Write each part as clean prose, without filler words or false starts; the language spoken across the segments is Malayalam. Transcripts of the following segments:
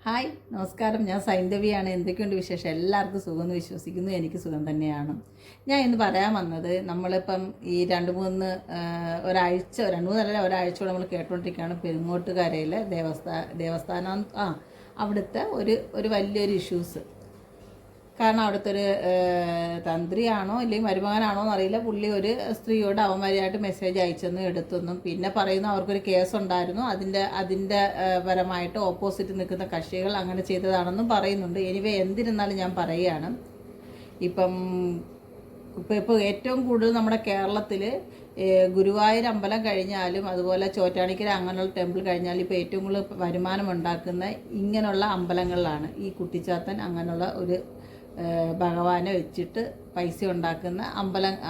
ഹായ് നമസ്കാരം. ഞാൻ സൈന്ധവിയാണ്. എന്തൊക്കെയുണ്ട് വിശേഷം? എല്ലാവർക്കും സുഖമെന്ന് വിശ്വസിക്കുന്നു. എനിക്ക് സുഖം തന്നെയാണ്. ഞാൻ ഇന്ന് പറയാൻ വന്നത്, നമ്മളിപ്പം ഈ രണ്ട് മൂന്നല്ല ഒരാഴ്ചയോടെ നമ്മൾ കേട്ടുകൊണ്ടിരിക്കുകയാണ് പെരുങ്ങോട്ടുകരയിലെ ദേവസ്ഥാനം അവിടുത്തെ ഒരു വലിയൊരു ഇഷ്യൂസ്. കാരണം അവിടുത്തെ ഒരു തന്ത്രിയാണോ അല്ലെങ്കിൽ മരുമകനാണോ എന്നറിയില്ല, പുള്ളി ഒരു സ്ത്രീയോട് അവന്മാരായിട്ട് മെസ്സേജ് അയച്ചെന്നും എടുത്തെന്നും പിന്നെ പറയുന്നു അവർക്കൊരു കേസുണ്ടായിരുന്നു, അതിൻ്റെ പരമായിട്ട് ഓപ്പോസിറ്റ് നിൽക്കുന്ന കക്ഷികൾ അങ്ങനെ ചെയ്തതാണെന്നും പറയുന്നുണ്ട്. എനിവേ എന്തിരുന്നാലും ഞാൻ പറയുകയാണ്, ഇപ്പോൾ ഏറ്റവും കൂടുതൽ നമ്മുടെ കേരളത്തിൽ ഗുരുവായൂർ അമ്പലം കഴിഞ്ഞാലും അതുപോലെ ചോറ്റാനിക്കര അങ്ങനെയുള്ള ടെമ്പിൾ കഴിഞ്ഞാലും ഇപ്പോൾ ഏറ്റവും കൂടുതൽ വരുമാനം ഉണ്ടാക്കുന്ന ഇങ്ങനെയുള്ള അമ്പലങ്ങളിലാണ്. ഈ കുട്ടിച്ചാത്തൻ അങ്ങനെയുള്ള ഒരു ഭഗവാനെ വെച്ചിട്ട് പൈസ ഉണ്ടാക്കുന്ന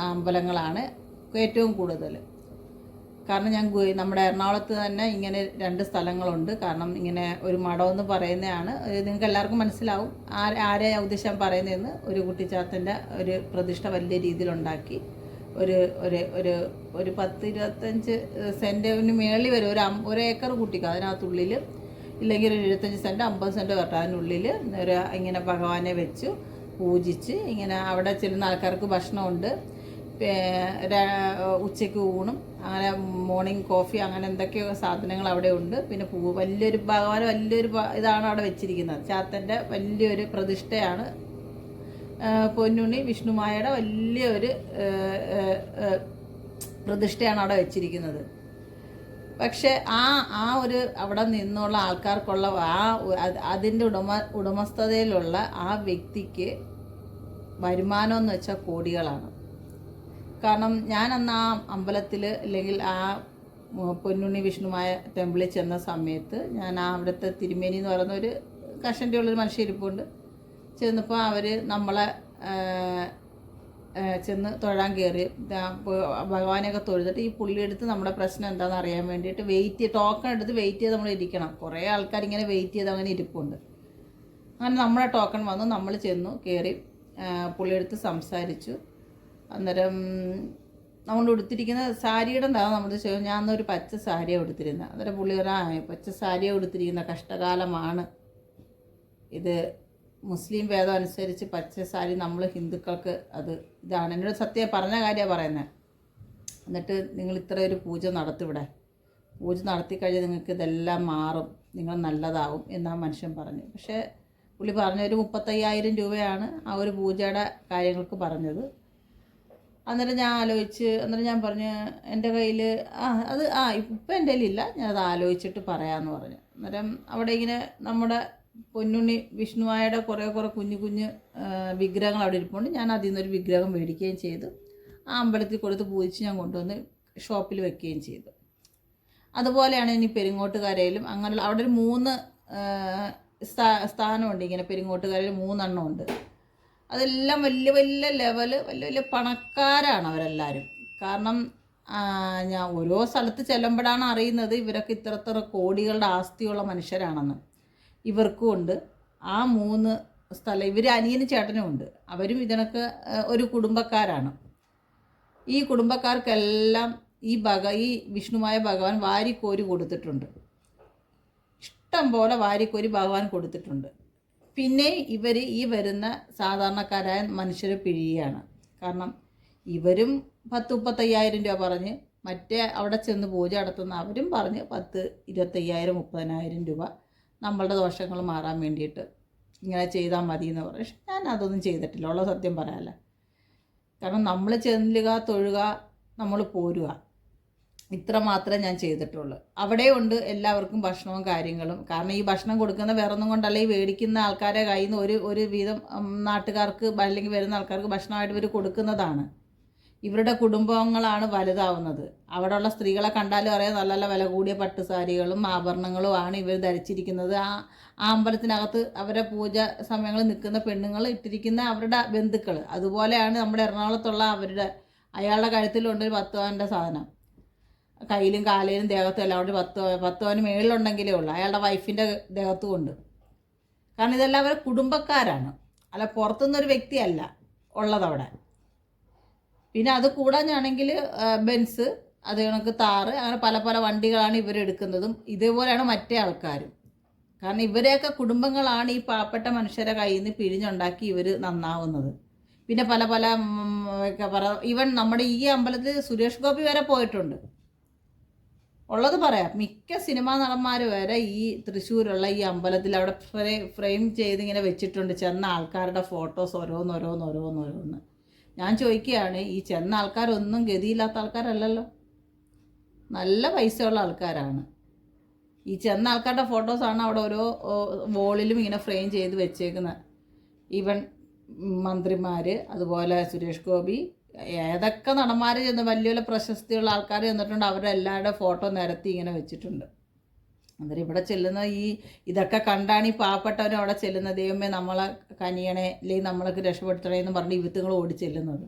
അമ്പലങ്ങളാണ് ഏറ്റവും കൂടുതൽ. കാരണം നമ്മുടെ എറണാകുളത്ത് തന്നെ ഇങ്ങനെ 2 സ്ഥലങ്ങളുണ്ട്. കാരണം ഇങ്ങനെ ഒരു മഠമെന്ന് പറയുന്നതാണ്, നിങ്ങൾക്ക് എല്ലാവർക്കും മനസ്സിലാവും ആരെ ഉദ്ദേശം പറയുന്നതെന്ന്. ഒരു കുട്ടിച്ചാത്തൻ്റെ ഒരു പ്രതിഷ്ഠ വലിയ രീതിയിലുണ്ടാക്കി ഒരു ഒരു ഒരു ഒരു 10-25 സെൻറ്റിന് മേളിൽ വരും. ഒരു ഏക്കർ കൂട്ടിക്കുക അതിനകത്തുള്ളിൽ, ഇല്ലെങ്കിൽ ഒരു 75 സെൻറ്റ് 50 സെൻറ്റ് വരട്ടെ, അതിനുള്ളിൽ ഇങ്ങനെ ഭഗവാനെ വെച്ചു പൂജിച്ച് ഇങ്ങനെ അവിടെ ചെല്ലുന്ന ആൾക്കാർക്ക് ഭക്ഷണമുണ്ട്, ഉച്ചയ്ക്ക് ഊണും, അങ്ങനെ മോർണിംഗ് കോഫി, അങ്ങനെ എന്തൊക്കെയോ സാധനങ്ങൾ അവിടെ ഉണ്ട്. പിന്നെ വലിയൊരു ഭഗവാൻ വലിയൊരു ഇതാണ് അവിടെ വെച്ചിരിക്കുന്നത്. ചാത്തൻ്റെ വലിയൊരു പ്രതിഷ്ഠയാണ്. പൊന്നുണ്ണി വിഷ്ണുമായയുടെ വലിയൊരു പ്രതിഷ്ഠയാണ് അവിടെ വെച്ചിരിക്കുന്നത്. പക്ഷെ ആ ഒരു അവിടെ നിന്നുള്ള ആൾക്കാർക്കുള്ള അതിൻ്റെ ഉടമസ്ഥതയിലുള്ള ആ വ്യക്തിക്ക് വരുമാനമെന്ന് വെച്ചാൽ കോടികളാണ്. കാരണം ഞാൻ അന്ന് ആ അമ്പലത്തിൽ അല്ലെങ്കിൽ ആ പൊന്നുണ്ണി വിഷ്ണുമായ ടെമ്പിളിൽ ചെന്ന സമയത്ത് ഞാൻ അവിടുത്തെ തിരുമേനി എന്ന് പറയുന്ന ഒരു കഷൻ്റെ ഉള്ളൊരു മനുഷ്യ ഇരിപ്പുണ്ട്. ചെന്നപ്പോൾ അവർ നമ്മളെ ചെന്ന് തൊഴാൻ കയറി ഭഗവാനെയൊക്കെ തൊഴുതിട്ട് ഈ പുള്ളിയെടുത്ത് നമ്മുടെ പ്രശ്നം എന്താണെന്ന് അറിയാൻ വേണ്ടിയിട്ട് ടോക്കൺ എടുത്ത് വെയിറ്റ് ചെയ്ത് നമ്മൾ ഇരിക്കണം. കുറേ ആൾക്കാർ ഇങ്ങനെ വെയിറ്റ് ചെയ്ത് അങ്ങനെ ഇരിപ്പുണ്ട്. അങ്ങനെ നമ്മളെ ടോക്കൺ വന്നു, നമ്മൾ ചെന്നു കയറി പുള്ളിയെടുത്ത് സംസാരിച്ചു. അന്നേരം നമ്മൾ ഉടുത്തിരിക്കുന്ന സാരിയുടെ എന്താണെന്ന് നമ്മൾ ചോദിച്ചു. ഞാൻ അന്നൊരു പച്ച സാരിയാണ് ഉടുത്തിരുന്നത്. അന്നേരം പുള്ളി പച്ച സാരിയാണ് ഉടുത്തിരിക്കുന്ന, കഷ്ടകാലമാണ് ഇത്, മുസ്ലിം വേദം അനുസരിച്ച് പച്ച സാരി നമ്മൾ ഹിന്ദുക്കൾക്ക് ഇതാണ്. എന്നോട് സത്യം പറഞ്ഞ കാര്യമാണ് പറയുന്നത്. എന്നിട്ട് നിങ്ങൾ ഇത്ര ഒരു പൂജ നടത്തിവിടെ, പൂജ നടത്തിക്കഴിഞ്ഞാൽ നിങ്ങൾക്ക് ഇതെല്ലാം മാറും, നിങ്ങൾ നല്ലതാവും എന്നാ മനുഷ്യൻ പറഞ്ഞു. പക്ഷേ പുള്ളി പറഞ്ഞൊരു 35,000 രൂപയാണ് ആ ഒരു പൂജയുടെ കാര്യങ്ങൾക്ക് പറഞ്ഞത്. അന്നേരം ഞാൻ പറഞ്ഞു എൻ്റെ കയ്യിൽ ഇപ്പം എൻ്റെ കയ്യിലില്ല, ഞാനത് ആലോചിച്ചിട്ട് പറയാമെന്ന് പറഞ്ഞു. അന്നേരം അവിടെ ഇങ്ങനെ നമ്മുടെ പൊന്നുണ്ണി വിഷ്ണുവായുടെ കുറേ കുഞ്ഞു വിഗ്രഹങ്ങൾ അവിടെ ഇരിപ്പുണ്ട്. ഞാൻ അതിൽ നിന്നൊരു വിഗ്രഹം മേടിക്കുകയും ചെയ്തു. ആ അമ്പലത്തിൽ കൊടുത്ത് പൂജിച്ച് ഞാൻ കൊണ്ടുവന്ന് ഷോപ്പിൽ വെക്കുകയും ചെയ്തു. അതുപോലെയാണ് ഇനി പെരിങ്ങോട്ടുകരയിലും അങ്ങനെയുള്ള അവിടെ ഒരു 3 സ്ഥാനമുണ്ട്. ഇങ്ങനെ പെരിങ്ങോട്ടുകരയിൽ 3 എണ്ണം ഉണ്ട്. അതെല്ലാം വലിയ വലിയ പണക്കാരാണ് അവരെല്ലാവരും. കാരണം ഞാൻ ഓരോ സ്ഥലത്ത് ചെല്ലുമ്പോഴാണ് അറിയുന്നത് ഇവരൊക്കെ ഇത്ര കോടികളുടെ ആസ്തിയുള്ള മനുഷ്യരാണെന്ന്. ഇവർക്കും ഉണ്ട് ആ 3 സ്ഥലം. ഇവർ അനിയനും ചേട്ടനും ഉണ്ട്. അവരും ഇതിനൊക്കെ ഒരു കുടുംബക്കാരാണ്. ഈ കുടുംബക്കാർക്കെല്ലാം ഈ വിഷ്ണുമായ ഭഗവാൻ വാരിക്കോരി കൊടുത്തിട്ടുണ്ട്. ഇഷ്ടം പോലെ വാരിക്കോരി ഭഗവാൻ കൊടുത്തിട്ടുണ്ട്. പിന്നെ ഇവർ ഈ വരുന്ന സാധാരണക്കാരായ മനുഷ്യരെ പിഴിയാണ്. കാരണം ഇവരും 10-35,000 രൂപ പറഞ്ഞ്, മറ്റേ അവിടെ ചെന്ന് പൂജ നടത്തുന്ന അവരും പറഞ്ഞ് 10, 25,000, 30,000 രൂപ നമ്മളുടെ ദോഷങ്ങൾ മാറാൻ വേണ്ടിയിട്ട് ഇങ്ങനെ ചെയ്താൽ മതി എന്ന് പറയും. പക്ഷെ ഞാൻ അതൊന്നും ചെയ്തിട്ടില്ല, ഉള്ള സത്യം പറയാമല്ലോ. കാരണം നമ്മൾ ചെല്ലുക, തൊഴുക, നമ്മൾ പോരുക, ഇത്ര മാത്രമേ ഞാൻ ചെയ്തിട്ടുള്ളൂ. അവിടെ ഉണ്ട് എല്ലാവർക്കും ഭക്ഷണവും കാര്യങ്ങളും. കാരണം ഈ ഭക്ഷണം കൊടുക്കുന്ന വേറൊന്നും കൊണ്ടല്ല, ഈ മേടിക്കുന്ന ആൾക്കാരെ കയ്യിൽ നിന്ന് ഒരു വീതം നാട്ടുകാർക്ക് അല്ലെങ്കിൽ വരുന്ന ആൾക്കാർക്ക് ഭക്ഷണമായിട്ട് ഇവർ കൊടുക്കുന്നതാണ്. ഇവരുടെ കുടുംബങ്ങളാണ് വലുതാവുന്നത്. അവിടെയുള്ള സ്ത്രീകളെ കണ്ടാലും അറിയാം, നല്ല വില കൂടിയ പട്ടുസാരികളും ആഭരണങ്ങളും ആണ് ഇവർ ധരിച്ചിരിക്കുന്നത്. ആ അമ്പലത്തിനകത്ത് അവരെ പൂജ സമയങ്ങളിൽ നിൽക്കുന്ന പെണ്ണുങ്ങൾ ഇട്ടിരിക്കുന്ന അവരുടെ ബന്ധുക്കൾ. അതുപോലെയാണ് നമ്മുടെ എറണാകുളത്തുള്ള അയാളുടെ കഴുത്തിലുണ്ട് ഒരു 10 പവൻ്റെ സാധനം. കയ്യിലും കാലിലും ദേഹത്തും എല്ലാം കൊണ്ട് 10 പവന് മേളിലുണ്ടെങ്കിലേ ഉള്ളൂ. അയാളുടെ വൈഫിൻ്റെ ദേഹത്തും ഉണ്ട്. കാരണം ഇതെല്ലാം അവരെ കുടുംബക്കാരാണ്, അല്ല പുറത്തുനിന്നൊരു വ്യക്തിയല്ല ഉള്ളതവിടെ. പിന്നെ അത് കൂടാഞ്ഞാണെങ്കിൽ ബെൻസ്, അത് കണക്ക് താറ്, അങ്ങനെ പല വണ്ടികളാണ് ഇവരെടുക്കുന്നതും. ഇതേപോലെയാണ് മറ്റേ ആൾക്കാരും. കാരണം ഇവരെയൊക്കെ കുടുംബങ്ങളാണ് ഈ പാവപ്പെട്ട മനുഷ്യരെ കയ്യിൽ നിന്ന് പിഴിഞ്ഞുണ്ടാക്കി ഇവർ നന്നാവുന്നത്. പിന്നെ പല പല ഒക്കെ ഈവൻ നമ്മുടെ ഈ അമ്പലത്തിൽ സുരേഷ് ഗോപി വരെ പോയിട്ടുണ്ട്. ഉള്ളത് പറയാം, മിക്ക സിനിമാ നടന്മാർ വരെ ഈ തൃശ്ശൂരുള്ള ഈ അമ്പലത്തിൽ അവിടെ ഫ്രെയിം ചെയ്തിങ്ങനെ വെച്ചിട്ടുണ്ട് ചെന്ന ആൾക്കാരുടെ ഫോട്ടോസ് ഓരോന്ന്. ഞാൻ ചോദിക്കുകയാണ്, ഈ ചെന്ന ആൾക്കാരൊന്നും ഗതിയില്ലാത്ത ആൾക്കാരല്ലല്ലോ, നല്ല പൈസയുള്ള ആൾക്കാരാണ്. ഈ ചെന്ന ആൾക്കാരുടെ ഫോട്ടോസാണ് അവിടെ ഓരോ വോളിലും ഇങ്ങനെ ഫ്രെയിം ചെയ്ത് വെച്ചേക്കുന്നത്. ഈവൻ മന്ത്രിമാർ, അതുപോലെ സുരേഷ് ഗോപി, ഏതൊക്കെ നടന്മാർ ചെന്ന് വലിയ വലിയ പ്രശസ്തിയുള്ള ആൾക്കാർ ചെന്നിട്ടുണ്ട്, അവരുടെ എല്ലാവരുടെ ഫോട്ടോ നിരത്തി ഇങ്ങനെ വെച്ചിട്ടുണ്ട്. അന്നേരം ഇവിടെ ചെല്ലുന്ന ഇതൊക്കെ കണ്ടാണ് ഈ പാവപ്പെട്ടവരും അവിടെ ചെല്ലുന്നത്. ദൈവമേ നമ്മളെ കനിയണേ, അല്ലെങ്കിൽ നമ്മളൊക്കെ രക്ഷപ്പെടുത്തണേ എന്ന് പറഞ്ഞ് വിത്തുകൾ ഓടി ചെല്ലുന്നത്.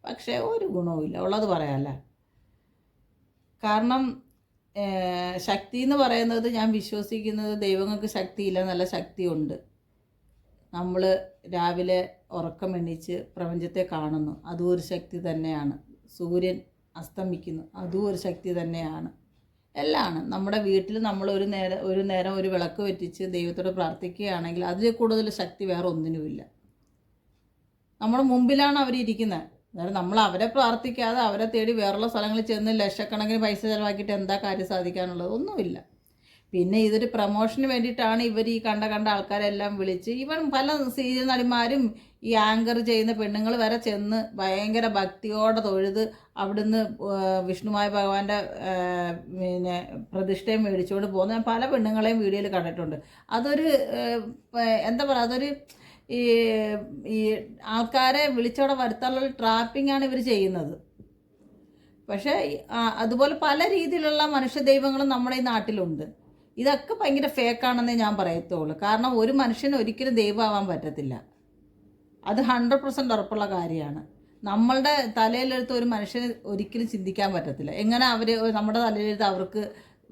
പക്ഷേ ഒരു ഗുണവുമില്ല, ഉള്ളത് പറയാമല്ല. കാരണം ശക്തി എന്ന് പറയുന്നത്, ഞാൻ വിശ്വസിക്കുന്നത് ദൈവങ്ങൾക്ക് ശക്തിയില്ല, നല്ല ശക്തിയുണ്ട്. നമ്മൾ രാവിലെ ഉറക്കം എണീച്ച് പ്രപഞ്ചത്തെ കാണുന്നു, അതും ഒരു ശക്തി തന്നെയാണ്. സൂര്യൻ അസ്തമിക്കുന്നു, അതും ഒരു ശക്തി തന്നെയാണ്. എല്ലാമാണ്. നമ്മുടെ വീട്ടിൽ നമ്മൾ ഒരു നേരം ഒരു വിളക്ക് വെറ്റിച്ച് ദൈവത്തോട് പ്രാർത്ഥിക്കുകയാണെങ്കിൽ അതിൽ കൂടുതൽ ശക്തി വേറെ ഒന്നിനുമില്ല. നമ്മുടെ മുമ്പിലാണ് അവരിയ്ക്കുന്നത്. അതായത് നമ്മൾ അവരെ പ്രാർത്ഥിക്കാതെ അവരെ തേടി വേറുള്ള സ്ഥലങ്ങളിൽ ചെന്ന് ലക്ഷക്കണക്കിന് പൈസ ചിലവാക്കിയിട്ട് എന്താ കാര്യം സാധിക്കാനുള്ളത്? ഒന്നുമില്ല. പിന്നെ ഇതൊരു പ്രമോഷന് വേണ്ടിയിട്ടാണ് ഇവർ ഈ കണ്ട ആൾക്കാരെല്ലാം വിളിച്ച്, ഈവൻ പല സീരിയൽ നടിമാരും ഈ ആങ്കർ ചെയ്യുന്ന പെണ്ണുങ്ങൾ വരെ ചെന്ന് ഭയങ്കര ഭക്തിയോടെ തൊഴുത് അവിടുന്ന് വിഷ്ണുമായ ഭഗവാന്റെ പിന്നെ പ്രതിഷ്ഠയും മേടിച്ചുകൊണ്ട് പോകുന്ന പല പെണ്ണുങ്ങളെയും വീഡിയോയിൽ കണ്ടിട്ടുണ്ട്. അതൊരു എന്താ പറയുക, അതൊരു ഈ ആൾക്കാരെ വിളിച്ചവിടെ വരുത്താനുള്ള ട്രാപ്പിംഗ് ആണ് ഇവർ ചെയ്യുന്നത്. പക്ഷേ അതുപോലെ പല രീതിയിലുള്ള മനുഷ്യ ദൈവങ്ങളും നമ്മുടെ ഈ നാട്ടിലുണ്ട്. ഇതൊക്കെ ഭയങ്കര ഫേക്കാണെന്നേ ഞാൻ പറയത്തുള്ളൂ. കാരണം ഒരു മനുഷ്യന് ഒരിക്കലും ദൈവമാവാൻ പറ്റത്തില്ല, അത് 100% ഉറപ്പുള്ള കാര്യമാണ്. നമ്മളുടെ തലയിലെടുത്ത് ഒരു മനുഷ്യന് ഒരിക്കലും ചിന്തിക്കാൻ പറ്റത്തില്ല. എങ്ങനെ അവർ നമ്മുടെ തലയിലെടുത്ത് അവർക്ക്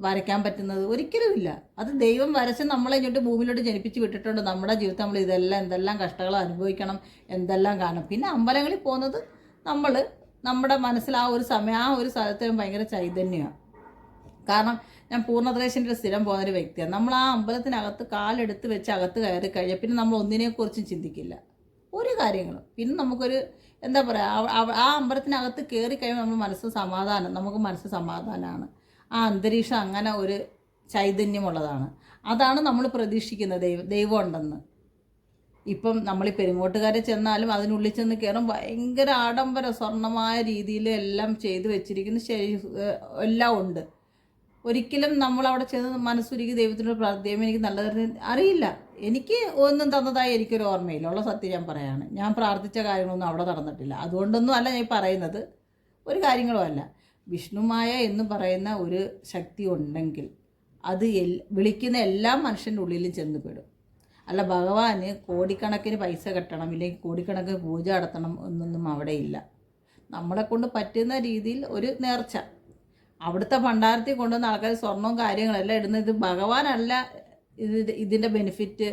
വരയ്ക്കാൻ പറ്റുന്നത്? ഒരിക്കലുമില്ല. അത് ദൈവം വരച്ച് നമ്മളെ ഇങ്ങോട്ട് ഭൂമിയിലോട്ട് ജനിപ്പിച്ച് വിട്ടിട്ടുണ്ട്. നമ്മുടെ ജീവിതത്തിൽ നമ്മൾ എന്തെല്ലാം കഷ്ടങ്ങൾ അനുഭവിക്കണം, എന്തെല്ലാം കാണും. പിന്നെ അമ്പലങ്ങളിൽ പോകുന്നത് നമ്മുടെ മനസ്സിൽ ആ ഒരു സമയം ആ ഒരു സ്ഥലത്ത് ഭയങ്കര ചൈതന്യമാണ്. കാരണം ഞാൻ പൂർണ്ണത്രേശൻ്റെ സ്ഥിരം പോകുന്നൊരു വ്യക്തിയാണ്. നമ്മൾ ആ അമ്പലത്തിനകത്ത് കാലെടുത്ത് വെച്ച് അകത്ത് കയറി കഴിഞ്ഞാൽ പിന്നെ നമ്മൾ ഒന്നിനെക്കുറിച്ചും ചിന്തിക്കില്ല, ഒരു കാര്യങ്ങളും. പിന്നെ നമുക്കൊരു എന്താ പറയുക, ആ അമ്പലത്തിനകത്ത് കയറി കഴിയുമ്പോൾ നമുക്ക് മനസ്സ് സമാധാനമാണ്. ആ അന്തരീക്ഷം അങ്ങനെ ഒരു ചൈതന്യമുള്ളതാണ്. അതാണ് നമ്മൾ പ്രതീക്ഷിക്കുന്നത് ദൈവം ഉണ്ടെന്ന്. ഇപ്പം നമ്മൾ ഈ പെരുങ്ങോട്ടുകാരെ ചെന്നാലും അതിനുള്ളിൽ ചെന്ന് കയറും, ഭയങ്കര ആഡംബര സ്വർണ്ണമായ രീതിയിൽ എല്ലാം ചെയ്തു വെച്ചിരിക്കുന്നു. ശരി, എല്ലാം ഉണ്ട്. ഒരിക്കലും നമ്മളവിടെ ചെന്ന് മനസ്സുരുക്കി ദൈവത്തിനോട് പ്രാർത്ഥിക്കും, എനിക്ക് നല്ലതായിരുന്നു അറിയില്ല, എനിക്ക് ഒന്നും തന്നതായി എനിക്കൊരു ഓർമ്മയില്ല. ഉള്ള സത്യം ഞാൻ പറയാണ്. ഞാൻ പ്രാർത്ഥിച്ച കാര്യങ്ങളൊന്നും അവിടെ നടന്നിട്ടില്ല. അതുകൊണ്ടൊന്നും അല്ല ഞാൻ പറയുന്നത്, ഒരു കാര്യങ്ങളും അല്ല. വിഷ്ണുമായ എന്ന് പറയുന്ന ഒരു ശക്തി ഉണ്ടെങ്കിൽ അത് വിളിക്കുന്ന എല്ലാ മനുഷ്യൻ്റെ ഉള്ളിലും ചെന്ന് പെടും. അല്ല ഭഗവാന് കോടിക്കണക്കിന് പൈസ കെട്ടണം, ഇല്ലെങ്കിൽ കോടിക്കണക്കിന് പൂജ നടത്തണം എന്നൊന്നും അവിടെ ഇല്ല. നമ്മളെ കൊണ്ട് പറ്റുന്ന രീതിയിൽ ഒരു നേർച്ച, അവിടുത്തെ ഭണ്ഡാരത്തിൽ കൊണ്ടുവന്ന ആൾക്കാർ സ്വർണവും കാര്യങ്ങളെല്ലാം ഇടുന്നത്. ഇത് ഭഗവാനല്ല ഇതിൻ്റെ ബെനിഫിറ്റ്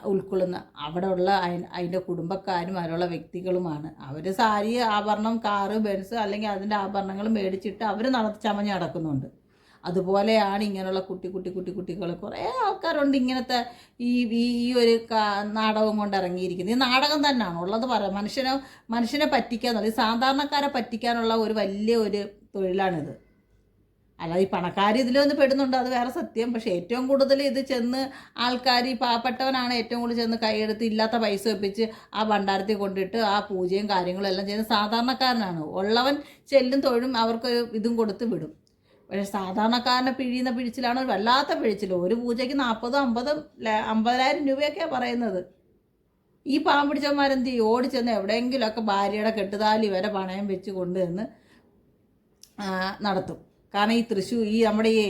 ഉൾക്കൊള്ളുന്ന അവിടെ ഉള്ള അതിൻ്റെ കുടുംബക്കാരും അതിലുള്ള വ്യക്തികളുമാണ്. അവർ സാരി, ആഭരണം, കാറ്, ബെൻസ് അല്ലെങ്കിൽ അതിൻ്റെ ആഭരണങ്ങൾ മേടിച്ചിട്ട് അവർ ചമഞ്ഞ് നടക്കുന്നുണ്ട്. അതുപോലെയാണ് ഇങ്ങനെയുള്ള കുട്ടികൾ കുറേ ആൾക്കാരുണ്ട് ഇങ്ങനത്തെ ഈ ഒരു നാടകം കൊണ്ട് ഇറങ്ങിയിരിക്കുന്നത്. ഈ നാടകം തന്നെയാണ് ഉള്ളത്. പറയാം, മനുഷ്യനെ പറ്റിക്കാന്നുള്ളത്, സാധാരണക്കാരെ പറ്റിക്കാനുള്ള ഒരു വലിയ ഒരു തൊഴിലാണിത്. അല്ലാതെ ഈ പണക്കാർ ഇതിലൊന്ന് പെടുന്നുണ്ട്, അത് വേറെ സത്യം. പക്ഷേ ഏറ്റവും കൂടുതൽ ഇത് ചെന്ന് ആൾക്കാർ, ഈ പാവപ്പെട്ടവനാണ് ഏറ്റവും കൂടുതൽ ചെന്ന് കൈയെടുത്ത് ഇല്ലാത്ത പൈസ വെപ്പിച്ച് ആ ഭണ്ഡാരത്തിൽ കൊണ്ടിട്ട് ആ പൂജയും കാര്യങ്ങളും എല്ലാം ചെയ്യുന്ന സാധാരണക്കാരനാണ്. ഉള്ളവൻ ചെല്ലും തൊഴും അവർക്കൊരു ഇതും കൊടുത്ത് വിടും. പക്ഷേ സാധാരണക്കാരനെ പിഴിയുന്ന പിഴിച്ചിലാണ് ഒരു വല്ലാത്ത പിഴിച്ചിൽ. ഒരു പൂജയ്ക്ക് 40,000-50,000 രൂപയൊക്കെയാണ് പറയുന്നത്. ഈ പാവം പിടിച്ചവന്മാരെന്ത് ചെയ്യും? ഓടിച്ചെന്ന് എവിടെയെങ്കിലുമൊക്കെ ഭാര്യയുടെ കെട്ടുതാലി വരെ പണയം വെച്ച് കൊണ്ടുവന്ന് നടത്തും. കാരണം ഈ തൃശ്ശൂർ, നമ്മുടെ ഈ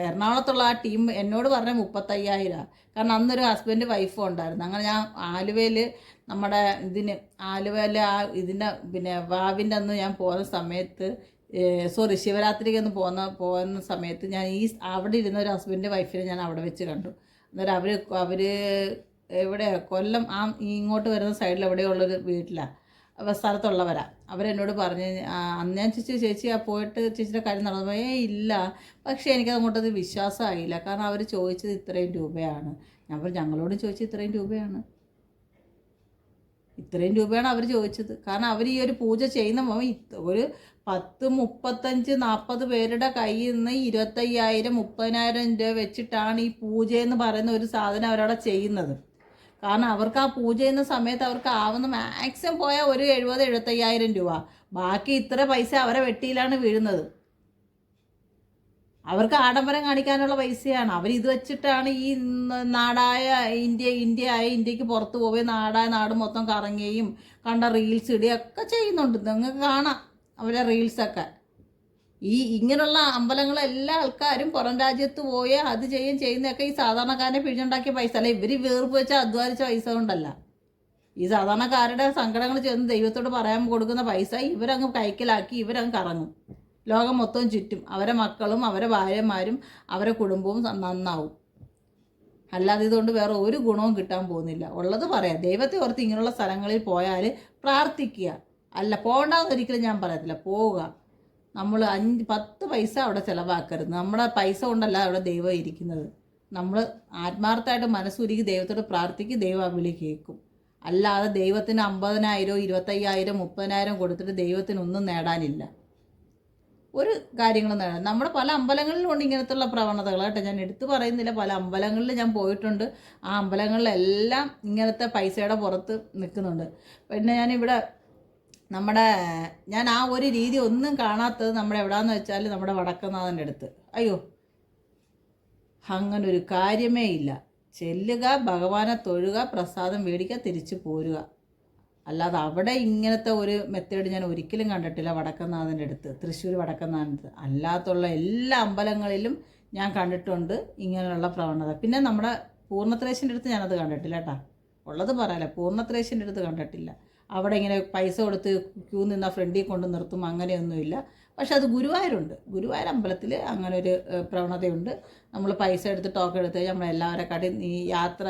എറണാകുളത്തുള്ള ആ ടീം എന്നോട് പറഞ്ഞ 35,000. കാരണം അന്നൊരു ഹസ്ബൻഡ് വൈഫും ഉണ്ടായിരുന്നു. അങ്ങനെ ഞാൻ ആലുവയിൽ നമ്മുടെ ആലുവയിൽ ഇതിൻ്റെ പിന്നെ വാവിൻ്റെ അന്ന് ഞാൻ പോകുന്ന സമയത്ത്, ശിവരാത്രിക്ക് ഒന്ന് പോകുന്ന സമയത്ത് ഞാൻ അവിടെ ഇരുന്ന ഒരു ഹസ്ബൻഡ് വൈഫിനെ ഞാൻ അവിടെ വെച്ച് കണ്ടു. അന്നേരം അവർ എവിടെ കൊല്ലം ഇങ്ങോട്ട് വരുന്ന സൈഡിൽ എവിടെയുള്ളൊരു വീട്ടിലാണ്. സ്ഥലത്തുള്ളവരാ. അവരെന്നോട് പറഞ്ഞ് അന്ന് ഞാൻ ചേച്ചി ആ പോയിട്ട് ചേച്ചിയുടെ കാര്യം നടന്നു ഇല്ല, പക്ഷേ എനിക്കത് വിശ്വാസമായില്ല. കാരണം അവർ ചോദിച്ചത് ഇത്രയും രൂപയാണ്. ഞാൻ പറഞ്ഞു ഞങ്ങളോടും ചോദിച്ചത് ഇത്രയും രൂപയാണ് അവർ ചോദിച്ചത്. കാരണം അവർ ഈ ഒരു പൂജ ചെയ്യുന്ന ഒരു 10, 35, 40 പേരുടെ കയ്യിൽ നിന്ന് 25,000, 30,000 രൂപ വെച്ചിട്ടാണ് ഈ പൂജയെന്ന് പറയുന്ന ഒരു സാധനം അവരവിടെ ചെയ്യുന്നത്. കാരണം അവർക്ക് ആ പൂജ ചെയ്യുന്ന സമയത്ത് അവർക്ക് ആവുന്ന മാക്സിമം പോയാൽ ഒരു 70, 75,000 രൂപ. ബാക്കി ഇത്ര പൈസ അവരെ വെട്ടിയിലാണ് വീഴുന്നത്. അവർക്ക് ആഡംബരം കാണിക്കാനുള്ള പൈസയാണ്. അവരിത് വെച്ചിട്ടാണ് ഈ നാടായ ഇന്ത്യക്ക് പുറത്ത് പോവുകയും നാട് മൊത്തം കറങ്ങുകയും കണ്ട റീൽസ് ഇടുകയൊക്കെ ചെയ്യുന്നുണ്ട്. നിങ്ങൾക്ക് കാണാം അവരെ റീൽസൊക്കെ. ഇങ്ങനെയുള്ള അമ്പലങ്ങളെല്ലാ ആൾക്കാരും പുറം രാജ്യത്ത് പോയി അത് ചെയ്യുന്നതൊക്കെ ഈ സാധാരണക്കാരനെ പിഴിഞ്ഞുണ്ടാക്കിയ പൈസ അല്ല. ഇവർ വേർപ്പ് വെച്ച് അധ്വാനിച്ച പൈസ കൊണ്ടല്ല. ഈ സാധാരണക്കാരുടെ സങ്കടങ്ങൾ ചെന്ന് ദൈവത്തോട് പറയാൻ കൊടുക്കുന്ന പൈസ ഇവരങ്ങ് കൈക്കലാക്കി ഇവരങ്ങ് കറങ്ങും. ലോകം മൊത്തം ചുറ്റും. അവരെ മക്കളും അവരെ ഭാര്യമാരും അവരെ കുടുംബവും നന്നാവും. അല്ലാതെ ഇതുകൊണ്ട് വേറെ ഒരു ഗുണവും കിട്ടാൻ പോകുന്നില്ല. ഉള്ളത് പറയാം. ദൈവത്തെ ഓർത്ത് ഇങ്ങനെയുള്ള സ്ഥലങ്ങളിൽ പോയാൽ പ്രാർത്ഥിക്കുക. അല്ല പോകണ്ടെന്നൊരിക്കലും ഞാൻ പറയത്തില്ല, പോവുക. നമ്മൾ 10 പൈസ അവിടെ ചിലവാക്കരുത്. നമ്മുടെ പൈസ കൊണ്ടല്ല അവിടെ ദൈവം ഇരിക്കുന്നത്. നമ്മൾ ആത്മാർത്ഥമായിട്ട് മനസ്സുരുക്കി ദൈവത്തോട് പ്രാർത്ഥിക്കും, ദൈവം ആ വിളി കേൾക്കും. അല്ലാതെ ദൈവത്തിന് 50,000, 25,000, 30,000 കൊടുത്തിട്ട് ദൈവത്തിനൊന്നും നേടാനില്ല. ഒരു കാര്യങ്ങളും നേടാൻ നമ്മുടെ പല അമ്പലങ്ങളിലും ഉണ്ട് ഇങ്ങനത്തുള്ള പ്രവണതകൾ കേട്ടോ. ഞാൻ എടുത്തു പറയുന്നില്ല, പല അമ്പലങ്ങളിൽ ഞാൻ പോയിട്ടുണ്ട്. ആ അമ്പലങ്ങളിലെല്ലാം ഇങ്ങനത്തെ പൈസയുടെ പുറത്ത് നിൽക്കുന്നുണ്ട്. പിന്നെ ഞാനിവിടെ ഞാൻ ആ ഒരു രീതി ഒന്നും കാണാത്തത് നമ്മുടെ എവിടെയാണെന്ന് വെച്ചാൽ നമ്മുടെ വടക്കനാഥൻ്റെ അടുത്ത്. അയ്യോ, അങ്ങനൊരു കാര്യമേ ഇല്ല. ചെല്ലുക, ഭഗവാനെ തൊഴുക, പ്രസാദം മേടിക്കുക, തിരിച്ചു പോരുക. അല്ലാതെ അവിടെ ഇങ്ങനത്തെ ഒരു മെത്തേഡ് ഞാൻ ഒരിക്കലും കണ്ടിട്ടില്ല വടക്കനാഥൻ്റെ അടുത്ത്, തൃശ്ശൂർ വടക്കനാഥൻ്റെ. അല്ലാത്തുള്ള എല്ലാ അമ്പലങ്ങളിലും ഞാൻ കണ്ടിട്ടുണ്ട് ഇങ്ങനെയുള്ള പ്രവണത. പിന്നെ നമ്മുടെ പൂർണ്ണത്രേശ്യൻ്റെ അടുത്ത് ഞാനത് കണ്ടിട്ടില്ല കേട്ടോ. ഉള്ളത് പറയാലോ, പൂർണ്ണത്രേശ്യൻ്റെ അടുത്ത് കണ്ടിട്ടില്ല. അവിടെ ഇങ്ങനെ പൈസ കൊടുത്ത് ക്യൂ നിന്ന ഫ്രണ്ടിൽ കൊണ്ട് നിർത്തും, അങ്ങനെയൊന്നുമില്ല. പക്ഷെ അത് ഗുരുവായൂർ അമ്പലത്തിൽ അങ്ങനെ ഒരു പ്രവണതയുണ്ട്. നമ്മൾ പൈസ എടുത്ത് ടോക്കൺ എടുത്ത് നമ്മളെല്ലാവരെക്കാട്ടി ഈ യാത്ര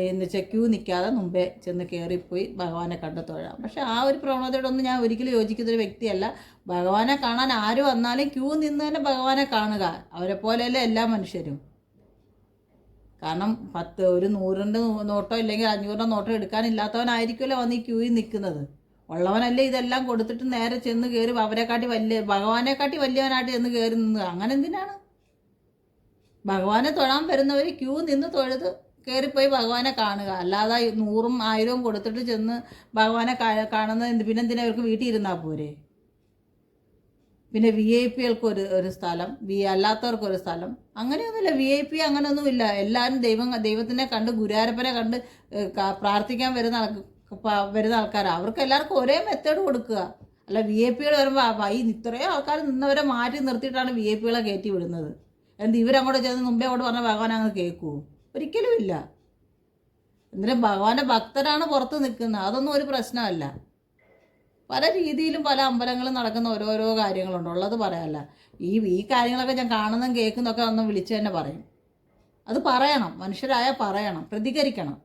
എന്ന് വെച്ചാൽ ക്യൂ നിൽക്കാതെ മുമ്പേ ചെന്ന് കയറിപ്പോയി ഭഗവാനെ കണ്ട് തൊഴാം. പക്ഷെ ആ ഒരു പ്രവണതയോടൊന്നും ഞാൻ ഒരിക്കലും യോജിക്കുന്നൊരു വ്യക്തിയല്ല. ഭഗവാനെ കാണാൻ ആര് വന്നാലും ക്യൂ നിന്ന് തന്നെ ഭഗവാനെ കാണുക. അവരെ പോലെയല്ലേ എല്ലാ മനുഷ്യരും. കാരണം ഒരു 100ൻ്റെ നോട്ടോ ഇല്ലെങ്കിൽ 500ൻ്റെ നോട്ടോ എടുക്കാനില്ലാത്തവനായിരിക്കുമല്ലോ വന്ന് ഈ ക്യൂയിൽ നിൽക്കുന്നത്. ഉള്ളവനല്ലേ ഇതെല്ലാം കൊടുത്തിട്ട് നേരെ ചെന്ന് കയറി ഭഗവാനെക്കാട്ടി വലിയവനായിട്ട് ചെന്ന് കയറി നിന്ന്. അങ്ങനെ എന്തിനാണ്? ഭഗവാനെ തൊഴാൻ വരുന്നവർ ക്യൂ നിന്ന് തൊഴുത് കയറിപ്പോയി ഭഗവാനെ കാണുക. അല്ലാതെ 100ഉം 1000ഉം കൊടുത്തിട്ട് ചെന്ന് ഭഗവാനെ കാണുന്നത് പിന്നെന്തിനാ ഇവർക്ക് വീട്ടിൽ ഇരുന്നാൽ പോരെ? പിന്നെ VIP ഒരു സ്ഥലം, അല്ലാത്തവർക്കൊരു സ്ഥലം, അങ്ങനെയൊന്നുമില്ല. VIP അങ്ങനെയൊന്നുമില്ല. എല്ലാവരും ദൈവത്തിനെ കണ്ട് ഗുരുവായൂരപ്പനെ കണ്ട് പ്രാർത്ഥിക്കാൻ വരുന്ന ആൾക്കാരാണ്. അവർക്ക് എല്ലാവർക്കും ഒരേ മെത്തേഡ് കൊടുക്കുക. അല്ല VIP വരുമ്പോൾ ഇത്രയും ആൾക്കാർ നിന്നവരെ മാറ്റി നിർത്തിയിട്ടാണ് VIP കയറ്റി വിടുന്നത്. ഇവരങ്ങോട്ട് ചെന്ന് മുമ്പേ അങ്ങോട്ട് പറഞ്ഞാൽ ഭഗവാൻ അങ്ങ് കേൾക്കുമോ? ഒരിക്കലും ഇല്ല. എന്നിട്ട് ഭഗവാന്റെ ഭക്തരാണ് പുറത്ത് നിൽക്കുന്നത്. അതൊന്നും ഒരു പ്രശ്നമല്ല. പല രീതിയിലും പല അമ്പലങ്ങളും നടക്കുന്ന ഓരോരോ കാര്യങ്ങളുണ്ട്. ഉള്ളത് പറയാമല്ല. ഈ കാര്യങ്ങളൊക്കെ ഞാൻ കാണുന്നതും കേൾക്കുന്നതൊക്കെ ഒന്ന് വിളിച്ച് തന്നെ പറയും. അത് പറയണം, മനുഷ്യരായാൽ പറയണം, പ്രതികരിക്കണം.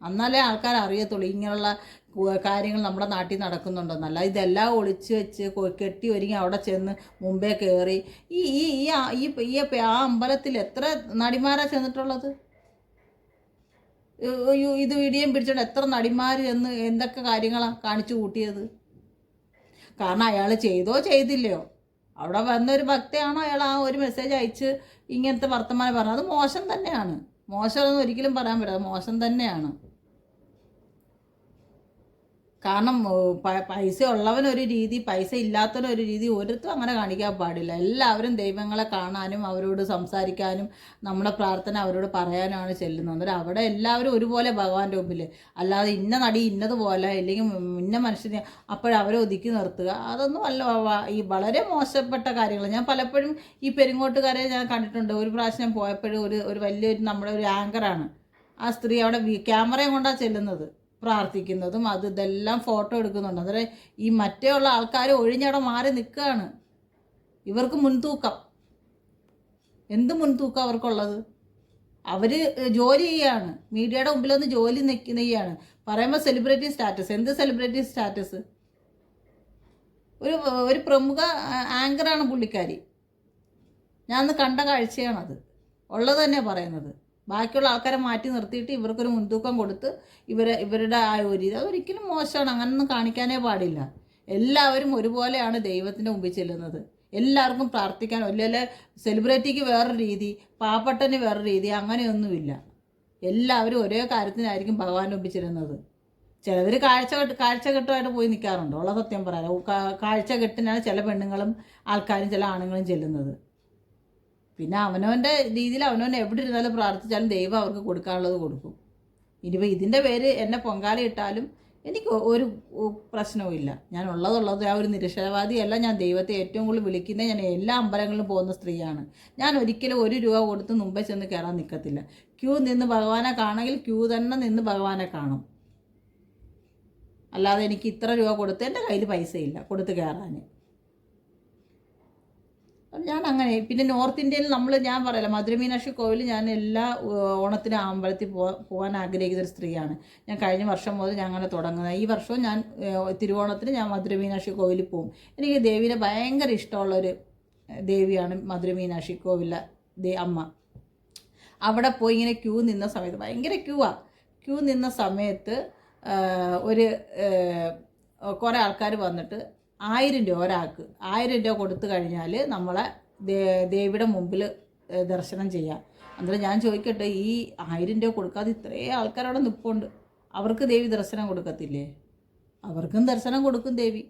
എന്നാലേ ആൾക്കാർ അറിയത്തുള്ളൂ ഇങ്ങനെയുള്ള കാര്യങ്ങൾ നമ്മുടെ നാട്ടിൽ നടക്കുന്നുണ്ടെന്നല്ല. ഇതെല്ലാം ഒളിച്ച് വെച്ച് കെട്ടി ഒരുങ്ങി അവിടെ ചെന്ന് മുമ്പേ കയറി ആ അമ്പലത്തിൽ എത്ര നടിമാരാണ് ചെന്നിട്ടുള്ളത്? ഇത് വീഡിയോയും പിടിച്ചോണ്ട് എത്ര നടിമാർ ചെന്ന് എന്തൊക്കെ കാര്യങ്ങളാണ് കാണിച്ചു കൂട്ടിയത്? കാരണം അയാൾ ചെയ്തോ ചെയ്തില്ലയോ, അവിടെ വന്നൊരു ഭക്തയാണോ അയാൾ ആ ഒരു മെസ്സേജ് അയച്ച് ഇങ്ങനത്തെ വർത്തമാനം പറഞ്ഞത്? അത് മോശം തന്നെയാണ്. മോശമൊന്നും ഒരിക്കലും പറയാൻ പറ്റില്ല, മോശം തന്നെയാണ്. കാരണം പൈസ ഉള്ളവനൊരു രീതി, പൈസ ഇല്ലാത്തവനൊരു രീതി, ഒരിടത്തും അങ്ങനെ കാണിക്കാൻ പാടില്ല. എല്ലാവരും ദൈവങ്ങളെ കാണാനും അവരോട് സംസാരിക്കാനും നമ്മുടെ പ്രാർത്ഥന അവരോട് പറയാനുമാണ് ചെല്ലുന്നത്. അന്നേരം അവിടെ എല്ലാവരും ഒരുപോലെ ഭഗവാന്റെ മുമ്പിൽ. അല്ലാതെ ഇന്ന നടി ഇന്നതുപോലെ ഇല്ലെങ്കിൽ ഇന്ന മനുഷ്യനെ അപ്പോഴവരെ ഒതുക്കി നിർത്തുക, അതൊന്നും അല്ല. ഈ വളരെ മോശപ്പെട്ട കാര്യങ്ങൾ ഞാൻ പലപ്പോഴും ഈ പെരിങ്ങോട്ടുകാരെ ഞാൻ കണ്ടിട്ടുണ്ട്. ഒരു പ്രാവശ്യം പോയപ്പോഴും ഒരു വലിയൊരു നമ്മുടെ ഒരു ആങ്കറാണ് ആ സ്ത്രീ. അവിടെ ക്യാമറയും കൊണ്ടാണ് ചെല്ലുന്നത്, പ്രാർത്ഥിക്കുന്നതും ഇതെല്ലാം ഫോട്ടോ എടുക്കുന്നുണ്ട്. അന്നേരം ഈ മറ്റേ ഉള്ള ആൾക്കാർ ഒഴിഞ്ഞവിടെ മാറി നിൽക്കുകയാണ്. ഇവർക്ക് മുൻതൂക്കം. എന്ത് മുൻതൂക്കം അവർക്കുള്ളത്? അവർ ജോലി ചെയ്യുകയാണ്, മീഡിയയുടെ മുമ്പിലൊന്ന് ജോലി ചെയ്യുകയാണ്. പറയുമ്പോൾ സെലിബ്രിറ്റി സ്റ്റാറ്റസ്. എന്ത് സെലിബ്രിറ്റി സ്റ്റാറ്റസ്? ഒരു ഒരു പ്രമുഖ ആങ്കറാണ് പുള്ളിക്കാരി. ഞാൻ അന്ന് കണ്ട കാഴ്ചയാണത്. ഉള്ളത് തന്നെ പറയുന്നത്. ബാക്കിയുള്ള ആൾക്കാരെ മാറ്റി നിർത്തിയിട്ട് ഇവർക്കൊരു മുൻതൂക്കം കൊടുത്ത് ഇവരുടെ ആ ഒരു ഇത് അതൊരിക്കലും മോശമാണ്. അങ്ങനൊന്നും കാണിക്കാനേ പാടില്ല. എല്ലാവരും ഒരുപോലെയാണ് ദൈവത്തിൻ്റെ മുമ്പിൽ ചെല്ലുന്നത്. എല്ലാവർക്കും പ്രാർത്ഥിക്കാൻ, അല്ലെങ്കിൽ സെലിബ്രിറ്റിക്ക് വേറൊരു രീതി, പാവപ്പെട്ടന് വേറൊരു രീതി, അങ്ങനെയൊന്നുമില്ല. എല്ലാവരും ഒരേ കാര്യത്തിനായിരിക്കും ഭഗവാന്റെ മുമ്പിൽ ചെല്ലുന്നത്. ചിലവർ കാഴ്ചകെട്ടുമായിട്ട് പോയി നിൽക്കാറുണ്ട്. ഉള്ള സത്യം പറയാലോ. കാഴ്ചകെട്ടിനാണ് ചില പെണ്ണുങ്ങളും ആൾക്കാരും ചില ആണുങ്ങളും ചെല്ലുന്നത്. പിന്നെ അവനവൻ്റെ രീതിയിൽ അവനവൻ എവിടെ ഇരുന്നാലും പ്രാർത്ഥിച്ചാലും ദൈവം അവർക്ക് കൊടുക്കാനുള്ളത് കൊടുക്കും. ഇനിയിപ്പോൾ ഇതിൻ്റെ പേര് എന്നെ പൊങ്കാലയിട്ടാലും എനിക്ക് ഒരു പ്രശ്നവുമില്ല. ഞാൻ ഉള്ളതുള്ളത് ആ ഒരു നിരക്ഷരവാദിയല്ല. ഞാൻ ദൈവത്തെ ഏറ്റവും കൂടുതൽ വിളിക്കുന്നത്, ഞാൻ എല്ലാ അമ്പലങ്ങളിലും പോകുന്ന സ്ത്രീയാണ്. ഞാൻ ഒരിക്കലും 1 രൂപ കൊടുത്ത് മുമ്പേ ചെന്ന് കയറാൻ നിൽക്കത്തില്ല. ക്യൂ നിന്ന് ഭഗവാനെ കാണണമെങ്കിൽ ക്യൂ തന്നെ നിന്ന് ഭഗവാനെ കാണും. അല്ലാതെ എനിക്ക് ഇത്ര രൂപ കൊടുത്ത് എൻ്റെ കയ്യിൽ പൈസയില്ല കൊടുത്ത് കയറാൻ. ഞാൻ അങ്ങനെ. പിന്നെ നോർത്ത് ഇന്ത്യയിൽ ഞാൻ പറയല, മധുര മീനാക്ഷി കോവിൽ ഞാൻ എല്ലാ ഓണത്തിന് അമ്പലത്തിൽ പോകാൻ ആഗ്രഹിക്കുന്ന ഒരു സ്ത്രീയാണ്. ഞാൻ കഴിഞ്ഞ വർഷം മുതൽ ഞാൻ അങ്ങനെ തുടങ്ങുന്നത്. ഈ വർഷവും ഞാൻ തിരുവോണത്തിന് ഞാൻ മധുര മീനാക്ഷി കോവിലിൽ പോകും. എനിക്ക് ദേവീനെ ഭയങ്കര ഇഷ്ടമുള്ളൊരു ദേവിയാണ് മധുര മീനാക്ഷി കോവിലെ അമ്മ. അവിടെ പോയി ഇങ്ങനെ ക്യൂ നിന്ന സമയത്ത് ഭയങ്കര ക്യൂ നിന്ന സമയത്ത് കുറേ ആൾക്കാർ വന്നിട്ട് 1000 രൂപ ഒരാൾക്ക് 1000 രൂപ കൊടുത്തു കഴിഞ്ഞാൽ നമ്മളെ ദേവിയുടെ മുമ്പിൽ ദർശനം ചെയ്യാം. അന്നേരം ഞാൻ ചോദിക്കട്ടെ, ഈ 1000 രൂപ കൊടുക്കാതെ ഇത്രയും ആൾക്കാരവിടെ നിൽപ്പുണ്ട്, അവർക്ക് ദേവി ദർശനം കൊടുക്കത്തില്ലേ? അവർക്കും ദർശനം കൊടുക്കും ദേവി.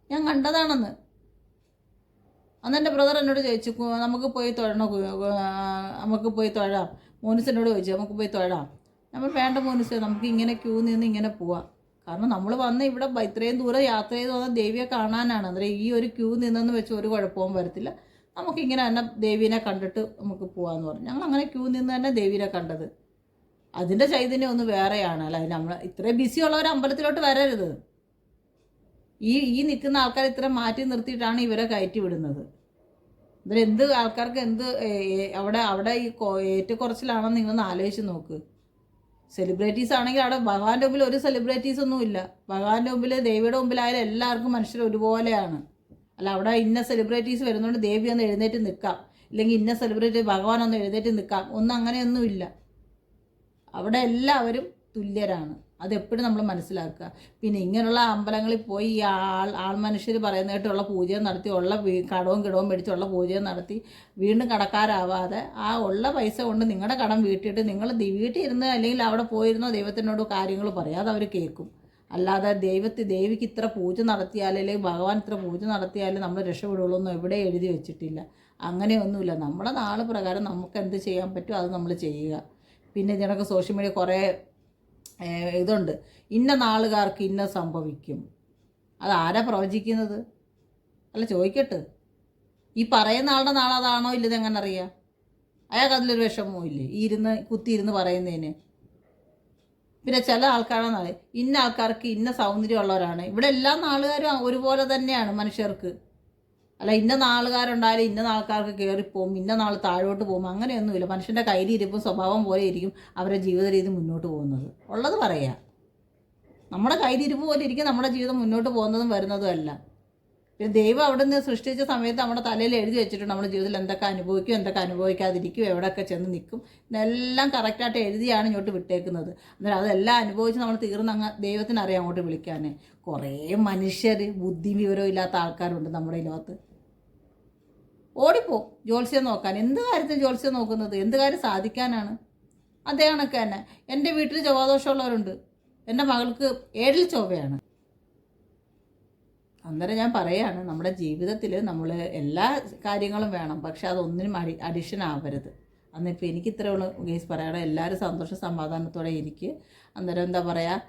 ഞാൻ കണ്ടതാണെന്ന്. അന്ന് എൻ്റെ ബ്രദർ എന്നോട് ചോദിച്ചു, നമുക്ക് പോയി തൊഴാം. മോനുസിനോട് ചോദിച്ചു, നമുക്ക് പോയി തൊഴാം. നമ്മൾ വേണ്ട മോനുസ്, നമുക്ക് ഇങ്ങനെ ക്യൂ നിന്ന് ഇങ്ങനെ പോവാം. കാരണം നമ്മൾ വന്ന് ഇവിടെ ഇത്രയും ദൂരം യാത്ര ചെയ്ത് വന്ന ദേവിയെ കാണാനാണ്. അന്നേരം ഈ ഒരു ക്യൂ നിന്നെന്ന് വെച്ച് ഒരു കുഴപ്പവും വരത്തില്ല. നമുക്കിങ്ങനെ തന്നെ ദേവീനെ കണ്ടിട്ട് നമുക്ക് പോകാമെന്ന് പറഞ്ഞു. ഞങ്ങൾ അങ്ങനെ ക്യൂ നിന്ന് തന്നെ ദേവീനെ കണ്ടത്. അതിൻ്റെ ചൈതന്യം ഒന്ന് വേറെയാണ്. അല്ല, നമ്മൾ ഇത്രയും ബിസി ഉള്ളവർ അമ്പലത്തിലോട്ട് വരരുത്. ഈ നിൽക്കുന്ന ആൾക്കാർ ഇത്ര മാറ്റി നിർത്തിയിട്ടാണ് ഇവരെ കയറ്റി വിടുന്നത്. എന്ത് ആൾക്കാർക്ക് അവിടെ ഈ ഏറ്റക്കുറച്ചിലാണെന്ന് നിങ്ങളൊന്ന് ആലോചിച്ച് നോക്ക്. സെലിബ്രിറ്റീസ് ആണെങ്കിൽ അവിടെ ഭഗവാന്റെ മുമ്പിൽ ഒരു സെലിബ്രിറ്റീസ് ഒന്നും ഇല്ല. ഭഗവാന്റെ മുമ്പിൽ ദേവിയുടെ മുമ്പിലായാലും എല്ലാവർക്കും മനുഷ്യർ ഒരുപോലെയാണ്. അല്ല, അവിടെ ഇന്ന സെലിബ്രിറ്റീസ് വരുന്നതുകൊണ്ട് ദേവി ഒന്ന് എഴുന്നേറ്റ് നിൽക്കാം, ഇല്ലെങ്കിൽ ഇന്ന സെലിബ്രിറ്റി ഭഗവാൻ ഒന്ന് എഴുന്നേറ്റ് നിൽക്കാം, ഒന്നും അങ്ങനെയൊന്നുമില്ല. അവിടെ എല്ലാവരും തുല്യരാണ്. അതെപ്പോഴും നമ്മൾ മനസ്സിലാക്കുക. പിന്നെ ഇങ്ങനെയുള്ള അമ്പലങ്ങളിൽ പോയി ഈ ആൾമനുഷ്യർ പറയുന്നതായിട്ടുള്ള പൂജയും നടത്തി, ഉള്ള കടവും കിടവും മേടിച്ചുള്ള പൂജയും നടത്തി വീണ്ടും കടക്കാരാവാതെ ആ ഉള്ള പൈസ കൊണ്ട് നിങ്ങളുടെ കടം വീട്ടിയിട്ട് നിങ്ങൾ വീട്ടിൽ ഇരുന്ന് അല്ലെങ്കിൽ അവിടെ പോയിരുന്നോ ദൈവത്തിനോട് കാര്യങ്ങൾ പറയാതെ അവർ കേൾക്കും. അല്ലാതെ ദേവിക്ക് ഇത്ര പൂജ നടത്തിയാൽ, അല്ലെങ്കിൽ ഭഗവാൻ ഇത്ര പൂജ നടത്തിയാൽ നമ്മൾ രക്ഷപ്പെടുള്ളൂ എന്ന് എവിടെ എഴുതി വെച്ചിട്ടില്ല. അങ്ങനെയൊന്നുമില്ല. നമ്മുടെ നാൾ പ്രകാരം നമുക്ക് എന്ത് ചെയ്യാൻ പറ്റുമോ അത് നമ്മൾ ചെയ്യുക. പിന്നെ ഇതിനൊക്കെ സോഷ്യൽ മീഡിയ കുറേ ഇതുണ്ട്, ഇന്ന നാളുകാർക്ക് ഇന്ന സംഭവിക്കും. അതാരാ പ്രവചിക്കുന്നത്? അല്ല, ചോദിക്കട്ടെ, ഈ പറയുന്ന ആളുടെ നാളെ അതാണോ ഇല്ലത് എങ്ങനെ അറിയാം? അയാൾക്ക് അതിലൊരു വിഷമവും ഇല്ലേ കുത്തിയിരുന്ന് പറയുന്നതിന്? പിന്നെ ചില ആൾക്കാരാണ് ഇന്ന ആൾക്കാർക്ക് ഇന്ന സൗന്ദര്യമുള്ളവരാണ്. ഇവിടെ എല്ലാ നാളുകാരും ഒരുപോലെ തന്നെയാണ് മനുഷ്യർക്ക്. അല്ല, ഇന്ന നാളുകാരുണ്ടായാലും ഇന്ന ആൾക്കാർക്ക് കയറിപ്പോവും, ഇന്ന നാൾ താഴോട്ട് പോകും, അങ്ങനെയൊന്നുമില്ല. മനുഷ്യൻ്റെ കയ്യിലിരിപ്പും സ്വഭാവം പോലെ ഇരിക്കും അവരുടെ ജീവിത രീതി മുന്നോട്ട് പോകുന്നത്. ഉള്ളത് പറയാം. നമ്മുടെ കയ്യിലിരിപ്പ് പോലെ ഇരിക്കും നമ്മുടെ ജീവിതം മുന്നോട്ട് പോകുന്നതും വരുന്നതും അല്ല. പിന്നെ ദൈവം അവിടെ നിന്ന് സൃഷ്ടിച്ച സമയത്ത് നമ്മുടെ തലയിൽ എഴുതി വെച്ചിട്ടുണ്ട് നമ്മുടെ ജീവിതത്തിൽ എന്തൊക്കെ അനുഭവിക്കും, എന്തൊക്കെ അനുഭവിക്കാതിരിക്കും, എവിടെയൊക്കെ ചെന്ന് നിൽക്കും, ഇതെല്ലാം കറക്റ്റായിട്ട് എഴുതിയാണ് ഇങ്ങോട്ട് വിട്ടേക്കുന്നത്. അന്നേരം അതെല്ലാം അനുഭവിച്ച് നമ്മൾ തീർന്നങ്ങ് ദൈവത്തിനറിയാം അങ്ങോട്ട് വിളിക്കാൻ. കുറേ മനുഷ്യർ ബുദ്ധി വിവരവും ഇല്ലാത്ത ആൾക്കാരുണ്ട് നമ്മുടെ ലോകത്ത്. ഓടിപ്പോവും ജ്യോത്സ്യം നോക്കാൻ. എന്ത് കാര്യത്തിന് ജ്യോത്സ്യം നോക്കുന്നത്? എന്ത് കാര്യം സാധിക്കാനാണ്? അതേ കണക്ക് തന്നെ എൻ്റെ വീട്ടിൽ ചൊവ്വാദോഷമുള്ളവരുണ്ട്. എൻ്റെ മകൾക്ക് 7 ചൊവ്വയാണ്. അന്നേരം ഞാൻ പറയുകയാണ്, നമ്മുടെ ജീവിതത്തിൽ നമ്മൾ എല്ലാ കാര്യങ്ങളും വേണം, പക്ഷെ അതൊന്നിനും അഡിഷൻ ആവരുത്. അന്നിപ്പോൾ എനിക്ക് ഇത്രയേ ഉള്ളൂ ഗേസ് പറയാതെ. എല്ലാവരും സന്തോഷ സമാധാനത്തോടെ ഇരിക്കുക. അന്നേരം എന്താ പറയുക,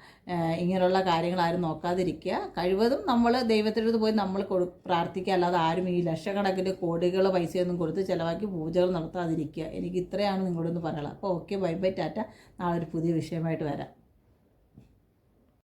ഇങ്ങനെയുള്ള കാര്യങ്ങൾ ആരും നോക്കാതിരിക്കുക. കഴിവതും നമ്മൾ ദൈവത്തിൻ്റെ അടുത്ത് പോയി നമ്മൾ പ്രാർത്ഥിക്കുക. അല്ലാതെ ആരും ഈ ലക്ഷക്കണക്കിന് കോടികൾ പൈസയൊന്നും കൊടുത്ത് ചിലവാക്കി പൂജകൾ നടത്താതിരിക്കുക. എനിക്ക് ഇത്രയാണ് നിങ്ങളോടൊന്ന് പറയാനുള്ളത്. അപ്പോൾ ഓക്കെ, ബൈ ബൈ, ടാറ്റ. നാളെ ഒരു പുതിയ വിഷയമായിട്ട് വരാം.